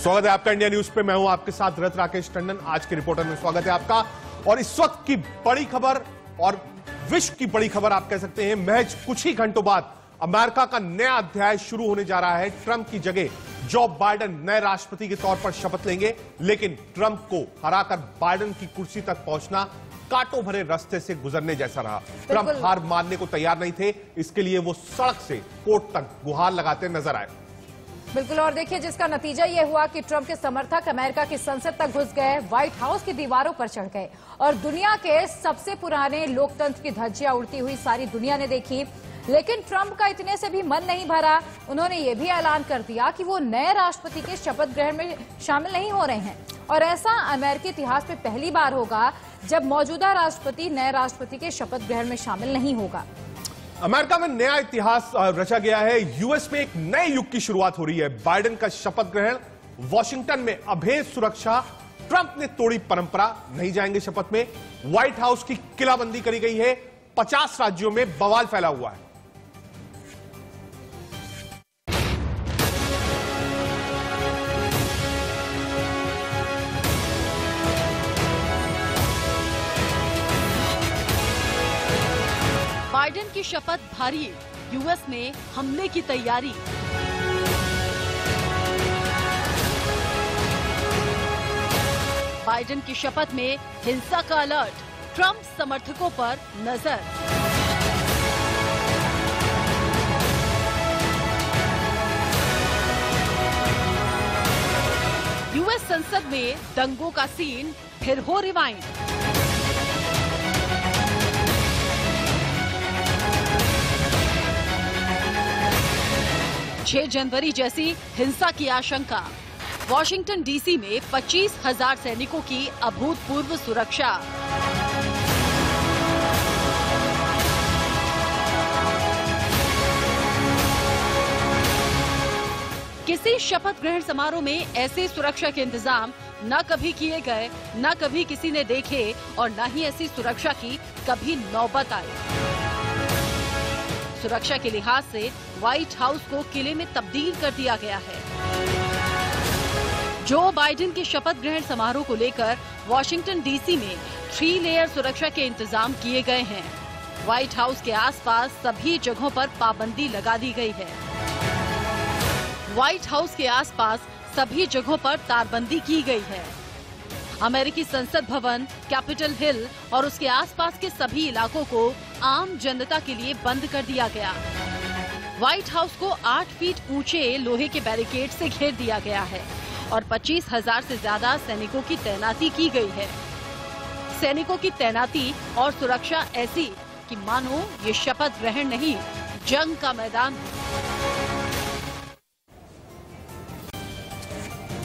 स्वागत है आपका इंडिया न्यूज पे। मैं हूं आपके साथ रथ राकेश टंडन। आज के रिपोर्टर में स्वागत है आपका। और इस वक्त की बड़ी खबर और विश्व की बड़ी खबर आप कह सकते हैं, महज कुछ ही घंटों बाद अमेरिका का नया अध्याय शुरू होने जा रहा है। ट्रंप की जगह जो बाइडेन नए राष्ट्रपति के तौर पर शपथ लेंगे, लेकिन ट्रंप को हराकर बाइडेन की कुर्सी तक पहुंचना कांटों भरे रास्ते से गुजरने जैसा रहा। ट्रंप हार मानने को तैयार नहीं थे, इसके लिए वो सड़क से कोर्ट तक गुहार लगाते नजर आए। बिल्कुल, और देखिए जिसका नतीजा यह हुआ कि ट्रंप के समर्थक अमेरिका की संसद तक घुस गए, व्हाइट हाउस की दीवारों पर चढ़ गए और दुनिया के सबसे पुराने लोकतंत्र की धज्जियां उड़ती हुई सारी दुनिया ने देखी। लेकिन ट्रंप का इतने से भी मन नहीं भरा। उन्होंने ये भी ऐलान कर दिया कि वो नए राष्ट्रपति के शपथ ग्रहण में शामिल नहीं हो रहे हैं और ऐसा अमेरिकी इतिहास में पहली बार होगा जब मौजूदा राष्ट्रपति नए राष्ट्रपति के शपथ ग्रहण में शामिल नहीं होगा। अमेरिका में नया इतिहास रचा गया है। यूएस में एक नए युग की शुरुआत हो रही है। बाइडेन का शपथ ग्रहण, वॉशिंगटन में अभेद सुरक्षा, ट्रंप ने तोड़ी परंपरा, नहीं जाएंगे शपथ में। व्हाइट हाउस की किलाबंदी करी गई है। 50 राज्यों में बवाल फैला हुआ है। बाइडेन की शपथ भारी, यूएस में हमले की तैयारी। बाइडेन की शपथ में हिंसा का अलर्ट, ट्रंप समर्थकों पर नजर। यूएस संसद में दंगों का सीन फिर हो रिवाइंड। 6 जनवरी जैसी हिंसा की आशंका। वॉशिंगटन डीसी में 25,000 सैनिकों की अभूतपूर्व सुरक्षा। किसी शपथ ग्रहण समारोह में ऐसे सुरक्षा के इंतजाम न कभी किए गए, न कभी किसी ने देखे और न ही ऐसी सुरक्षा की कभी नौबत आई। सुरक्षा के लिहाज से व्हाइट हाउस को किले में तब्दील कर दिया गया है। जो बाइडेन के शपथ ग्रहण समारोह को लेकर वॉशिंगटन डीसी में 3 लेयर सुरक्षा के इंतजाम किए गए हैं। व्हाइट हाउस के आसपास सभी जगहों पर पाबंदी लगा दी गई है। व्हाइट हाउस के आसपास सभी जगहों पर तारबंदी की गई है। अमेरिकी संसद भवन, कैपिटल हिल और उसके आसपास के सभी इलाकों को आम जनता के लिए बंद कर दिया गया। व्हाइट हाउस को 8 फीट ऊंचे लोहे के बैरिकेड से घेर दिया गया है और 25,000 से ज्यादा सैनिकों की तैनाती की गई है। सैनिकों की तैनाती और सुरक्षा ऐसी कि मानो ये शपथ ग्रहण नहीं, जंग का मैदान।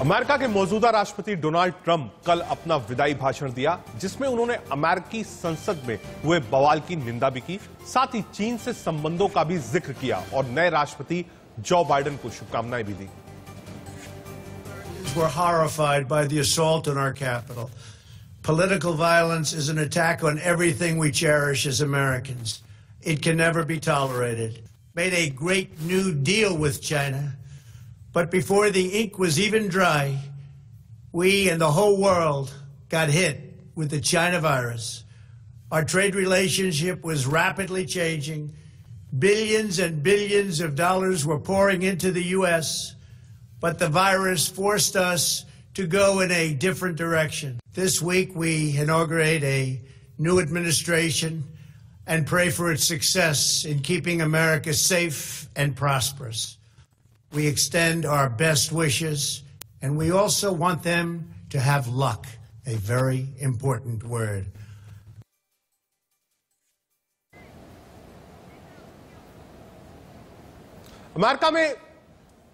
अमेरिका के मौजूदा राष्ट्रपति डोनाल्ड ट्रंप कल अपना विदाई भाषण दिया, जिसमें उन्होंने अमेरिकी संसद में हुए बवाल की निंदा भी की, साथ ही चीन से संबंधों का भी जिक्र किया और नए राष्ट्रपति जो बाइडेन को शुभकामनाएं भी दी। We're horrified by the assault on our capital. Political violence is an attack on everything we cherish as Americans. It can never be tolerated. Made a great new deal with China. But before the ink was even dry, we and the whole world got hit with the China virus. Our trade relationship was rapidly changing. Billions and billions of dollars were pouring into the U.S., but the virus forced us to go in a different direction. This week, we inaugurate a new administration and pray for its success in keeping America safe and prosperous. We extend our best wishes, and we also want them to have luck, a very important word. America में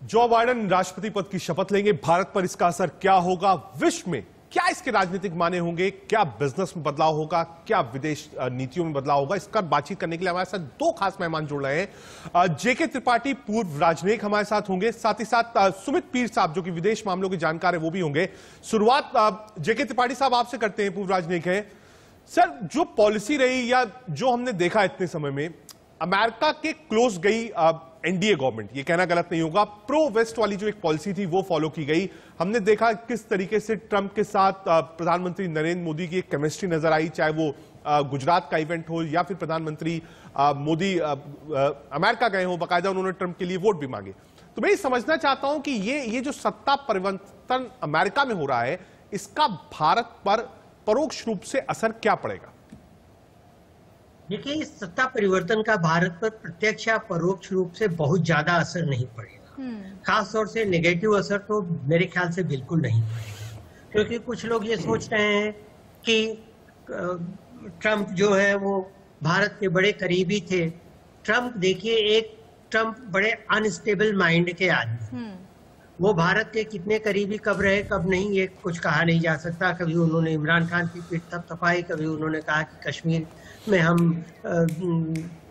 Joe Biden राष्ट्रपति पद की शपथ लेंगे, भारत पर इसका असर क्या होगा, विश्व में क्या इसके राजनीतिक माने होंगे, क्या बिजनेस में बदलाव होगा, क्या विदेश नीतियों में बदलाव होगा, इसका बातचीत करने के लिए हमारे साथ 2 खास मेहमान जुड़ रहे हैं। जेके त्रिपाठी, पूर्व राजनयिक, हमारे साथ होंगे, साथ ही साथ सुमित पीर साहब जो कि विदेश मामलों के जानकार है, वो भी होंगे। शुरुआत जेके त्रिपाठी साहब आपसे करते हैं, पूर्व राजनयिक है। सर, जो पॉलिसी रही या जो हमने देखा इतने समय में, अमेरिका के क्लोज गई एनडीए गवर्नमेंट, ये कहना गलत नहीं होगा, प्रो वेस्ट वाली जो एक पॉलिसी थी वो फॉलो की गई। हमने देखा किस तरीके से ट्रंप के साथ प्रधानमंत्री नरेंद्र मोदी की एक केमिस्ट्री नजर आई, चाहे वो गुजरात का इवेंट हो या फिर प्रधानमंत्री मोदी अमेरिका गए हो, बाकायदा उन्होंने ट्रंप के लिए वोट भी मांगे। तो मैं ये समझना चाहता हूं कि ये जो सत्ता परिवर्तन अमेरिका में हो रहा है, इसका भारत पर परोक्ष रूप से असर क्या पड़ेगा? देखिए, इस सत्ता परिवर्तन का भारत पर प्रत्यक्ष या परोक्ष रूप से बहुत ज्यादा असर नहीं पड़ेगा। खास तौर से नेगेटिव असर तो मेरे ख्याल से बिल्कुल नहीं पड़ेगा, क्योंकि कुछ लोग ये सोच रहे हैं कि ट्रंप जो है वो भारत के बड़े करीबी थे। ट्रंप देखिए, ट्रंप बड़े अनस्टेबल माइंड के आदमी, वो भारत के कितने करीबी कब रहे कब नहीं ये कुछ कहा नहीं जा सकता। कभी उन्होंने इमरान खान की पीठ थपथपाई, कभी उन्होंने कहा कि कश्मीर में हम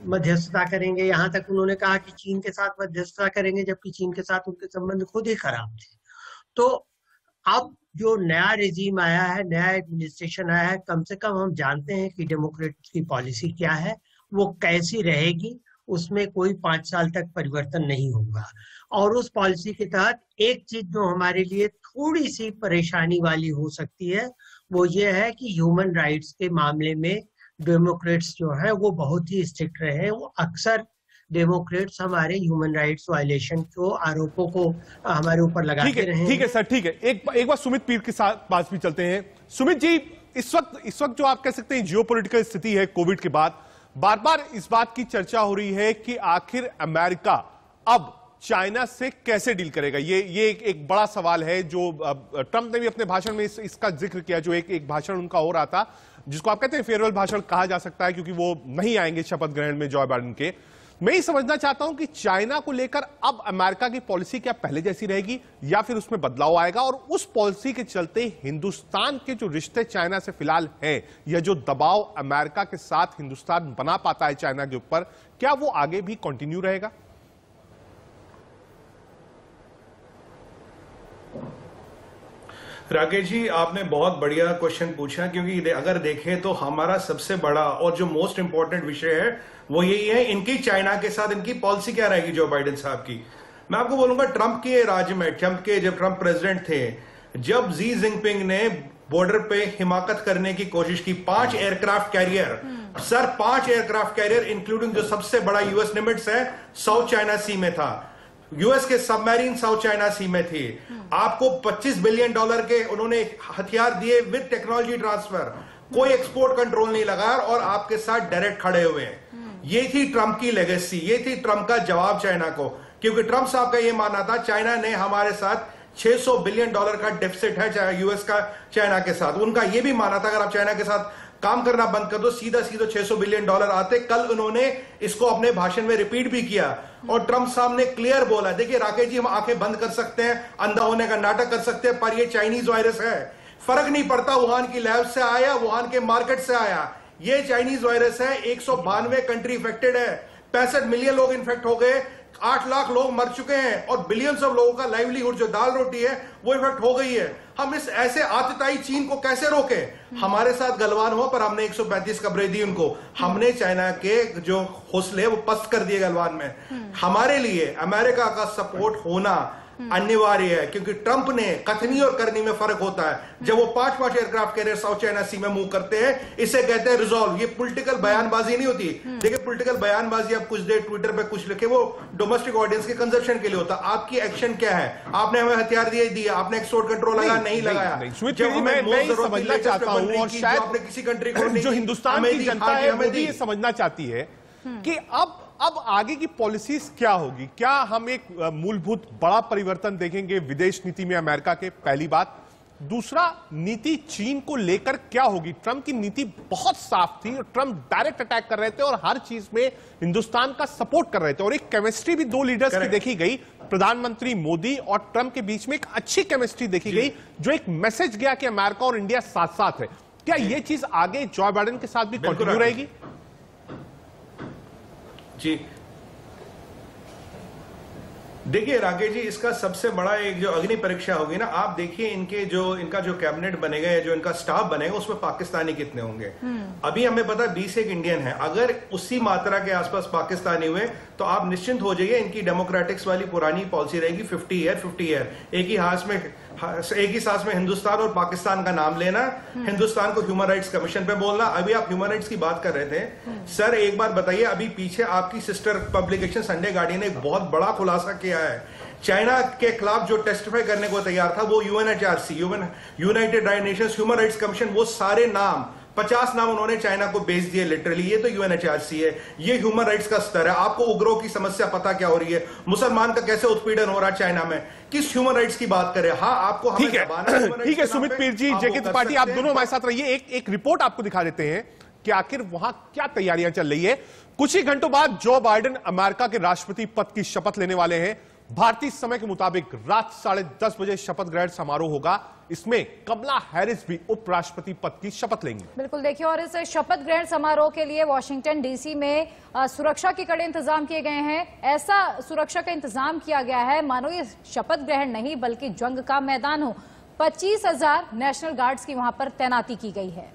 मध्यस्थता करेंगे, यहाँ तक उन्होंने कहा कि चीन के साथ मध्यस्थता करेंगे, जबकि चीन के साथ उनके संबंध खुद ही खराब थे। तो अब जो नया रेजिम आया है, नया एडमिनिस्ट्रेशन आया है, कम से कम हम जानते हैं कि डेमोक्रेट्स की पॉलिसी क्या है, वो कैसी रहेगी, उसमें कोई 5 साल तक परिवर्तन नहीं होगा। और उस पॉलिसी के तहत एक चीज जो हमारे लिए थोड़ी सी परेशानी वाली हो सकती है, वो ये है कि ह्यूमन राइट्स के मामले में डेमोक्रेट्स जो है वो बहुत ही स्ट्रिक्ट रहे। वो अक्सर डेमोक्रेट्स हमारे ह्यूमन राइट्स वायलेशन को, आरोपों को हमारे ऊपर लगाते रहे। ठीक है सर, ठीक है। एक बार सुमित पीर के साथ पास भी चलते हैं। सुमित जी, इस वक्त जो आप कह सकते हैं जियोपॉलिटिकल स्थिति है कोविड के बाद, बार बार इस बात की चर्चा हो रही है कि आखिर अमेरिका अब चाइना से कैसे डील करेगा। ये एक बड़ा सवाल है जो ट्रंप ने भी अपने भाषण में इसका जिक्र किया, जो एक भाषण उनका हो रहा था, जिसको आप कहते हैं फेयरवेल भाषण कहा जा सकता है, क्योंकि वो नहीं आएंगे शपथ ग्रहण में जॉ बाइडेन के। मैं ये समझना चाहता हूं कि चाइना को लेकर अब अमेरिका की पॉलिसी क्या पहले जैसी रहेगी या फिर उसमें बदलाव आएगा, और उस पॉलिसी के चलते हिंदुस्तान के जो रिश्ते चाइना से फिलहाल हैं, या जो दबाव अमेरिका के साथ हिंदुस्तान बना पाता है चाइना के ऊपर, क्या वो आगे भी कंटिन्यू रहेगा? राकेश जी, आपने बहुत बढ़िया क्वेश्चन पूछा, क्योंकि अगर देखें तो हमारा सबसे बड़ा और जो मोस्ट इंपॉर्टेंट विषय है वो यही है, इनकी चाइना के साथ इनकी पॉलिसी क्या रहेगी जो बाइडेन साहब की। मैं आपको बोलूंगा, ट्रंप के राज्य में, जब ट्रंप प्रेसिडेंट थे, जब जी जिनपिंग ने बॉर्डर पे हिमाकत करने की कोशिश की, 5 aircraft carrier, sir 5 aircraft carrier including जो सबसे बड़ा यूएस लिमिट्स है साउथ चाइना सी में था, यूएस के सबमरीन साउथ चाइना सी में थी। आपको $25 बिलियन के उन्होंने हथियार दिए विद टेक्नोलॉजी ट्रांसफर, कोई एक्सपोर्ट कंट्रोल नहीं लगाया और आपके साथ डायरेक्ट खड़े हुए हैं। ये थी ट्रंप की लेगेसी, ये थी ट्रंप का जवाब चाइना को, क्योंकि ट्रंप साहब का ये मानना था चाइना ने हमारे साथ $600 बिलियन का डेफिसिट है चाहे यूएस का चाइना के साथ। उनका ये भी मानना था अगर आप चाइना के साथ काम करना बंद कर दो, सीधा $600 बिलियन आते। कल उन्होंने इसको अपने भाषण में रिपीट भी किया और ट्रंप साहब ने क्लियर बोला, देखिए राकेश जी, हम आंखें बंद कर सकते हैं, अंधा होने का नाटक कर सकते हैं, पर ये चाइनीज वायरस है, फर्क नहीं पड़ता वुहान की लैब से आया, वुहान के मार्केट से आया, ये चाइनीज वायरस है। 192 कंट्री इफेक्टेड है, 65 मिलियन लोग इन्फेक्ट हो गए, 8 लाख लोग मर चुके हैं और बिलियंस ऑफ लोगों का लाइवलीहुड जो दाल रोटी है वो इफेक्ट हो गई है। हम इस ऐसे आतताई चीन को कैसे रोके? हमारे साथ गलवान हुआ पर हमने 135 कब्रें दी उनको, हमने चाइना के जो हौसले वो पस्त कर दिए गलवान में। हमारे लिए अमेरिका का सपोर्ट होना अनिवार्य है, क्योंकि ट्रंप ने कथनी और करनी में फर्क होता है। जब वो 5 एयरक्राफ्ट कैरियर साउथ चाइना सी में मूव करते हैं, इसे कहते हैं रिजॉल्व। ये पॉलिटिकल बयानबाजी नहीं होती। देखिए, पॉलिटिकल बयानबाजी आप कुछ देर ट्विटर पे कुछ लिखे, वो डोमेस्टिक ऑडियंस के कंजप्शन के लिए होता। आपकी एक्शन क्या है? आपने हमें हथियार दिए, आपने एक्सपोर्ट कंट्रोल लगाया, नहीं लगाया। जब मैं समझना चाहता हूं, और शायद आपने किसी कंट्री को जो हिंदुस्तान की जनता है वो भी ये समझना चाहती है कि अब आगे की पॉलिसीज क्या होगी। क्या हम एक मूलभूत बड़ा परिवर्तन देखेंगे विदेश नीति में अमेरिका के? पहली बात। दूसरा, नीति चीन को लेकर क्या होगी? ट्रंप की नीति बहुत साफ थी और ट्रंप डायरेक्ट अटैक कर रहे थे और हर चीज में हिंदुस्तान का सपोर्ट कर रहे थे, और एक केमिस्ट्री भी 2 लीडर्स की देखी गई, प्रधानमंत्री मोदी और ट्रंप के बीच में एक अच्छी केमिस्ट्री देखी गई, जो एक मैसेज गया कि अमेरिका और इंडिया साथ साथ है। क्या यह चीज आगे जॉ बाइडेन के साथ भी कंटिन्यू रहेगी? जी देखिए राकेश जी, इसका सबसे बड़ा एक जो अग्नि परीक्षा होगी ना, आप देखिए इनका जो कैबिनेट बनेगा या जो इनका स्टाफ बनेगा उसमें पाकिस्तानी कितने होंगे। अभी हमें पता 20 एक इंडियन है, अगर उसी मात्रा के आसपास पाकिस्तानी हुए तो आप निश्चिंत हो जाइए, इनकी डेमोक्रेटिक्स वाली पुरानी पॉलिसी रहेगी 50 ईयर। एक ही सांस में हिंदुस्तान और पाकिस्तान का नाम लेना, हिंदुस्तान को ह्यूमन राइट्स कमीशन पे बोलना। अभी आप ह्यूमन राइट्स की बात कर रहे थे सर, एक बार बताइए, अभी पीछे आपकी सिस्टर पब्लिकेशन संडे गार्डियन ने एक बहुत बड़ा खुलासा किया है, चाइना के खिलाफ जो टेस्टिफाई करने को तैयार था वो UNHRC, United Nations human rights commission, वो सारे नाम 50 नाम उन्होंने चाइना को भेज दिए लिटरली। ये तो यूएनएचआरसी है, ये ह्यूमन राइट्स का स्तर है। आपको उग्रों की समस्या पता क्या हो रही है, मुसलमान का कैसे उत्पीड़न हो रहा है चाइना में, किस ह्यूमन राइट्स की बात करें। हाँ, आपको हमें ठीक है सुमित पीर जी, जेके त्रिपाठी, आप दोनों हमारे साथ रहिए। एक रिपोर्ट आपको दिखा देते हैं कि आखिर वहां क्या तैयारियां चल रही है। कुछ ही घंटों बाद जो बाइडेन अमेरिका के राष्ट्रपति पद की शपथ लेने वाले हैं। भारतीय समय के मुताबिक रात 10:30 बजे शपथ ग्रहण समारोह होगा। इसमें कमला हैरिस भी उपराष्ट्रपति पद की शपथ लेंगी। बिल्कुल, देखिए, और इस शपथ ग्रहण समारोह के लिए वॉशिंगटन डीसी में सुरक्षा के कड़े इंतजाम किए गए हैं। ऐसा सुरक्षा का इंतजाम किया गया है मानो ये शपथ ग्रहण नहीं बल्कि जंग का मैदान हो। 25,000 नेशनल गार्ड्स की वहां पर तैनाती की गई है।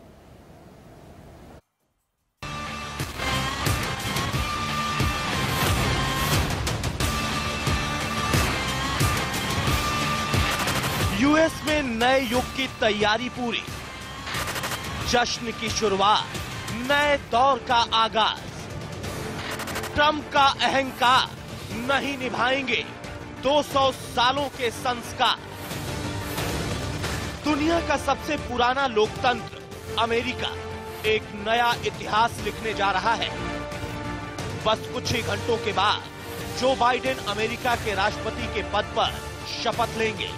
यूएस में नए युग की तैयारी पूरी, जश्न की शुरुआत, नए दौर का आगाज। ट्रंप का अहंकार, नहीं निभाएंगे 200 सालों के संस्कार। दुनिया का सबसे पुराना लोकतंत्र अमेरिका एक नया इतिहास लिखने जा रहा है। बस कुछ ही घंटों के बाद जो बाइडेन अमेरिका के राष्ट्रपति के पद पर शपथ लेंगे।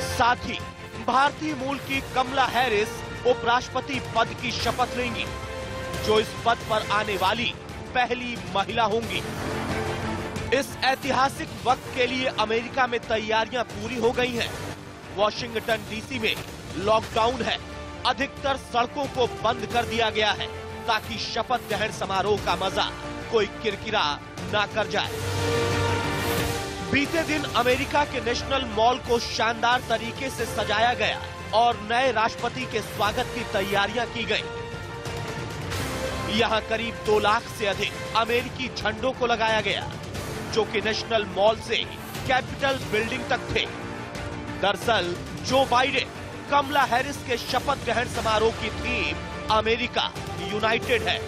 साथ ही भारतीय मूल की कमला हैरिस उपराष्ट्रपति पद की शपथ लेंगी, जो इस पद पर आने वाली पहली महिला होंगी। इस ऐतिहासिक वक्त के लिए अमेरिका में तैयारियां पूरी हो गई हैं। वॉशिंगटन डीसी में लॉकडाउन है, अधिकतर सड़कों को बंद कर दिया गया है ताकि शपथ ग्रहण समारोह का मजा कोई किरकिरा ना कर जाए। बीते दिन अमेरिका के नेशनल मॉल को शानदार तरीके से सजाया गया और नए राष्ट्रपति के स्वागत की तैयारियां की गई। यहां करीब 2 लाख से अधिक अमेरिकी झंडों को लगाया गया, जो कि नेशनल मॉल से कैपिटल बिल्डिंग तक थे। दरअसल जो बाइडेन कमला हैरिस के शपथ ग्रहण समारोह की थीम अमेरिका यूनाइटेड है,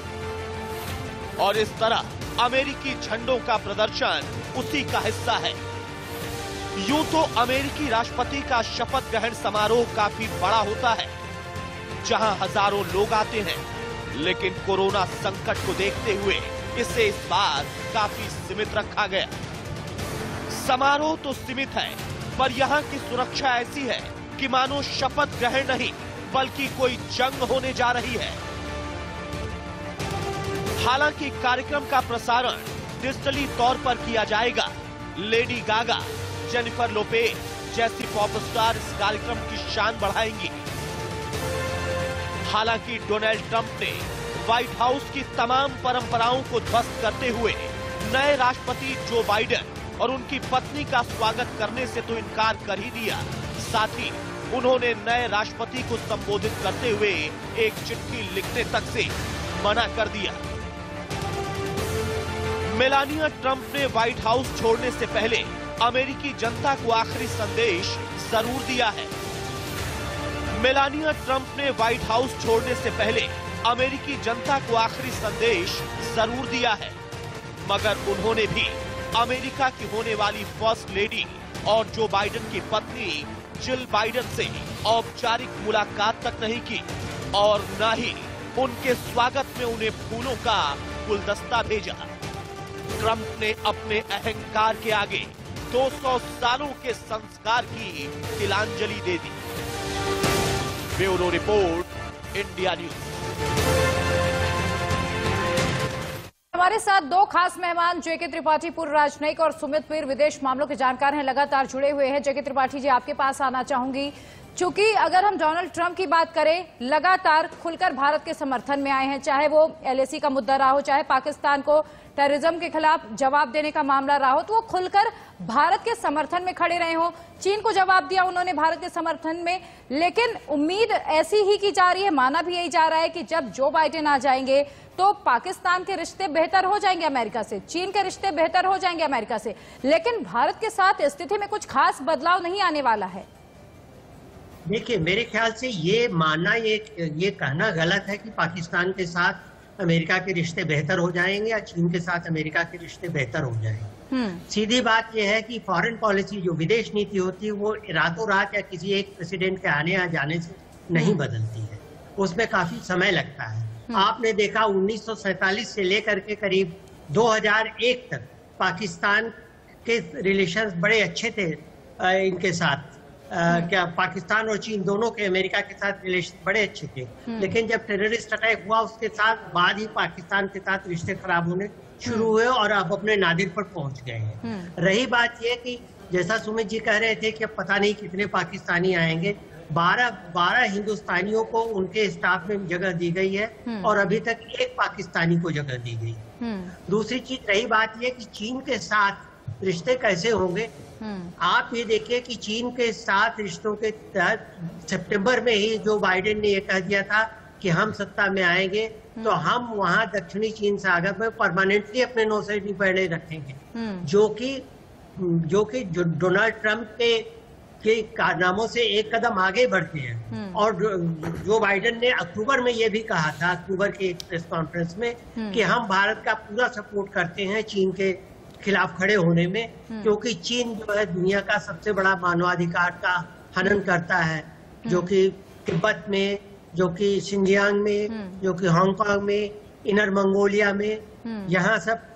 और इस तरह अमेरिकी झंडों का प्रदर्शन उसी का हिस्सा है। यूं तो अमेरिकी राष्ट्रपति का शपथ ग्रहण समारोह काफी बड़ा होता है, जहां हजारों लोग आते हैं, लेकिन कोरोना संकट को देखते हुए इसे इस बार काफी सीमित रखा गया। समारोह तो सीमित है, पर यहाँ की सुरक्षा ऐसी है कि मानो शपथ ग्रहण नहीं बल्कि कोई जंग होने जा रही है। हालांकि कार्यक्रम का प्रसारण डिजिटली तौर पर किया जाएगा। लेडी गागा, जेनिफर लोपेज जैसी पॉप स्टार इस कार्यक्रम की शान बढ़ाएंगी। हालांकि डोनाल्ड ट्रंप ने व्हाइट हाउस की तमाम परंपराओं को ध्वस्त करते हुए नए राष्ट्रपति जो बाइडेन और उनकी पत्नी का स्वागत करने से तो इनकार कर ही दिया। साथ ही उन्होंने नए राष्ट्रपति को संबोधित करते हुए एक चिट्ठी लिखने तक से मना कर दिया। मेलानिया ट्रंप ने व्हाइट हाउस छोड़ने से पहले अमेरिकी जनता को आखिरी संदेश जरूर दिया है। मेलानिया ट्रंप ने व्हाइट हाउस छोड़ने से पहले अमेरिकी जनता को आखिरी संदेश जरूर दिया है, मगर उन्होंने भी अमेरिका की होने वाली फर्स्ट लेडी और जो बाइडेन की पत्नी जिल बाइडेन से औपचारिक मुलाकात तक नहीं की और न ही उनके स्वागत में उन्हें फूलों का गुलदस्ता भेजा। ट्रंप ने अपने अहंकार के आगे 200 सालों के संस्कार की तिलांजलि दे दी। Bureau report, India news. हमारे साथ दो खास मेहमान जेके त्रिपाठी पूर्व राजनयिक और सुमित पीर विदेश मामलों के जानकार हैं, लगातार जुड़े हुए हैं। जेके त्रिपाठी जी, आपके पास आना चाहूंगी। चूंकि अगर हम डोनाल्ड ट्रंप की बात करें, लगातार खुलकर भारत के समर्थन में आए हैं, चाहे वो एलएसी का मुद्दा रहा हो, चाहे पाकिस्तान को टेररिज्म के खिलाफ जवाब देने का मामला रहा हो, तो वो खुलकर भारत के समर्थन में खड़े रहे हों। चीन को जवाब दिया उन्होंने भारत के समर्थन में, लेकिन उम्मीद ऐसी ही की जा रही है, माना भी यही जा रहा है कि जब जो बाइडेन आ जाएंगे तो पाकिस्तान के रिश्ते बेहतर हो जाएंगे अमेरिका से, चीन के रिश्ते बेहतर हो जाएंगे अमेरिका से, लेकिन भारत के साथ स्थिति में कुछ खास बदलाव नहीं आने वाला है। देखिए, मेरे ख्याल से ये मानना, ये कहना गलत है कि पाकिस्तान के साथ अमेरिका के रिश्ते बेहतर हो जाएंगे या चीन के साथ अमेरिका के रिश्ते बेहतर हो जाएंगे। सीधी बात यह है कि फॉरेन पॉलिसी, जो विदेश नीति होती है, वो रातों रात या किसी एक प्रेसिडेंट के आने या जाने से नहीं बदलती है, उसमें काफी समय लगता है। आपने देखा 1947 से लेकर के करीब 2001 तक पाकिस्तान के रिलेशंस बड़े अच्छे थे इनके साथ। क्या पाकिस्तान और चीन दोनों के अमेरिका के साथ रिलेशन बड़े अच्छे थे, लेकिन जब टेररिस्ट अटैक हुआ उसके साथ बाद ही पाकिस्तान के साथ रिश्ते खराब होने शुरू हुए और अब अपने नादिर पर पहुंच गए हैं। रही बात यह कि जैसा सुमित जी कह रहे थे कि अब पता नहीं कितने पाकिस्तानी आएंगे, 12 हिंदुस्तानियों को उनके स्टाफ में जगह दी गई है और अभी तक एक पाकिस्तानी को जगह दी गई। दूसरी चीज, रही बात यह कि चीन के साथ रिश्ते कैसे होंगे। आप ये देखिए कि चीन के साथ रिश्तों के तहत सितंबर में ही जो बाइडेन ने ये कह दिया था कि हम सत्ता में आएंगे तो हम वहां दक्षिणी चीन सागर में परमानेंटली अपने नौसेना पहले रखेंगे, जो कि डोनाल्ड ट्रंप के कारनामों से एक कदम आगे बढ़ते हैं। और जो बाइडेन ने अक्टूबर में ये भी कहा था, अक्टूबर के प्रेस कॉन्फ्रेंस में, कि हम भारत का पूरा सपोर्ट करते हैं चीन के खिलाफ खड़े होने में, क्योंकि चीन जो है दुनिया का सबसे बड़ा मानवाधिकार का हनन करता है, जो कि तिब्बत में, जो कि शिनजियांग में, जो कि हांगकांग में, इनर मंगोलिया में, यहाँ सब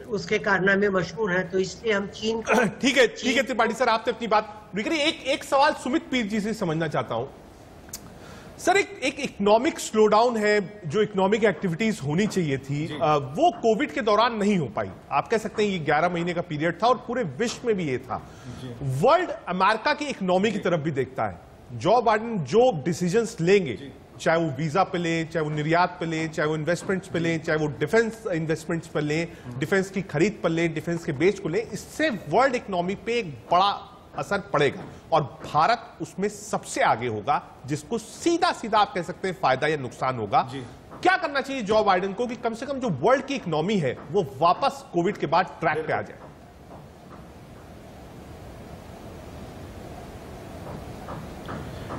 उसके कारनामे मशहूर हैं। तो इसलिए हम चीन को ठीक है त्रिपाठी सर, आपने अपनी बात पूरी करी। एक सवाल सुमित पीर जी से समझना चाहता हूं सर। एक इकोनॉमिक स्लोडाउन है, जो इकोनॉमिक एक्टिविटीज होनी चाहिए थी, वो कोविड के दौरान नहीं हो पाई। आप कह सकते हैं ये 11 महीने का पीरियड था और पूरे विश्व में भी ये था। वर्ल्ड अमेरिका की इकोनॉमी की तरफ भी देखता है। जो बाइडेन जो डिसीजंस लेंगे, चाहे वो वीजा पे ले, चाहे वो निर्यात पे ले, चाहे वो इन्वेस्टमेंट्स पे ले, चाहे वो डिफेंस इन्वेस्टमेंट्स पे ले, डिफेंस की खरीद पर ले, डिफेंस के बेच को ले, इससे वर्ल्ड इकोनॉमी पे एक बड़ा असर पड़ेगा और भारत उसमें सबसे आगे होगा, जिसको सीधा सीधा आप कह सकते हैं फायदा या नुकसान होगा। क्या करना चाहिए जो बाइडेन को कि कम से कम जो वर्ल्ड की इकोनॉमी है वो वापस कोविड के बाद ट्रैक पे आ जाए?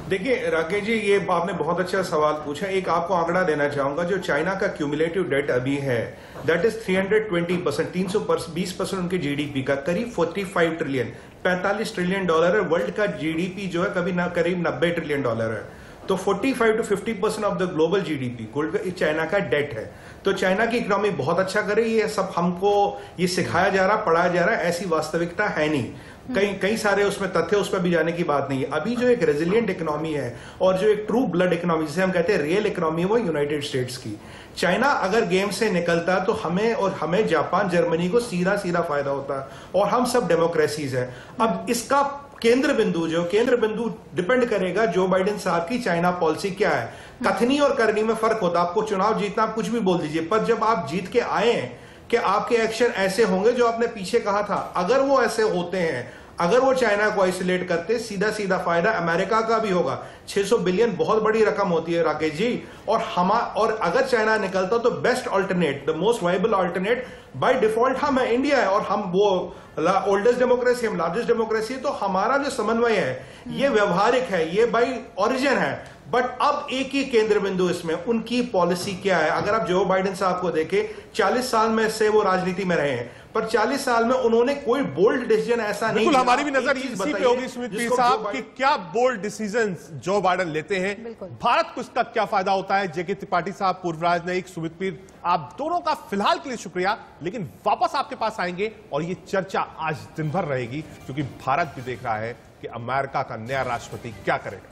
देखिए राकेश जी, ये आपने बहुत अच्छा सवाल पूछा। एक आपको आंकड़ा देना चाहूंगा, जो चाइना का क्यूमुलेटिव डेट अभी है, दैट इज 320%, 320% उनके जीडीपी का, करीब 45 ट्रिलियन, 45 ट्रिलियन डॉलर है। वर्ल्ड का जीडीपी जो है करीब 90 ट्रिलियन डॉलर है। तो 45 to 50% of the global GDP China का डेट है। तो चाइना की इकोनॉमी बहुत अच्छा करे, ये सब हमको ये सिखाया जा रहा, पढ़ाया जा रहा है, ऐसी वास्तविकता है नहीं। कई सारे उसमें तथ्य, उस पर भी जाने की बात नहीं है। अभी जो एक रेजिलिएंट इकोनॉमी है और जो एक ट्रू ब्लड इकोनॉमी, जिसे हम कहते हैं रियल इकोनॉमी, वो यूनाइटेड स्टेट्स की। चाइना अगर गेम से निकलता तो हमें जापान, जर्मनी को सीधा फायदा होता, और हम सब डेमोक्रेसीज हैं। अब इसका केंद्र बिंदु डिपेंड करेगा जो बाइडेन साहब की चाइना पॉलिसी क्या है। कथनी और करनी में फर्क होता है। आपको चुनाव जीतना, आप कुछ भी बोल दीजिए, पर जब आप जीत के आए हैं कि आपके एक्शन ऐसे होंगे जो आपने पीछे कहा था, अगर वो ऐसे होते हैं, अगर वो चाइना को आइसोलेट करते, सीधा फायदा अमेरिका का भी होगा। 600 बिलियन बहुत बड़ी रकम होती है राकेश जी। और अगर चाइना निकलता तो best alternate, the most viable alternate by default हम है, इंडिया है, और हम वो ओल्डेस्ट डेमोक्रेसी, हम लार्जेस्ट डेमोक्रेसी। तो हमारा जो समन्वय है ये व्यवहारिक है, ये बाय ओरिजिन है। बट अब एक ही केंद्र बिंदु इसमें, उनकी पॉलिसी क्या है। अगर आप जो बाइडेन साहब को देखें, 40 साल में से वो राजनीति में रहे हैं, पर 40 साल में उन्होंने कोई बोल्ड डिसीजन ऐसा नहीं लिया। हमारी भी नजर इसी पे होगी सुमित पीर साहब कि क्या बोल्ड डिसीजंस जो बाइडेन लेते हैं, भारत को इसका क्या फायदा होता है। जेके त्रिपाठी साहब, पूर्व राजनयिक, सुमित पीर, आप दोनों का फिलहाल के लिए शुक्रिया, लेकिन वापस आपके पास आएंगे और ये चर्चा आज दिन भर रहेगी, क्योंकि भारत भी देख रहा है कि अमेरिका का नया राष्ट्रपति क्या करेगा।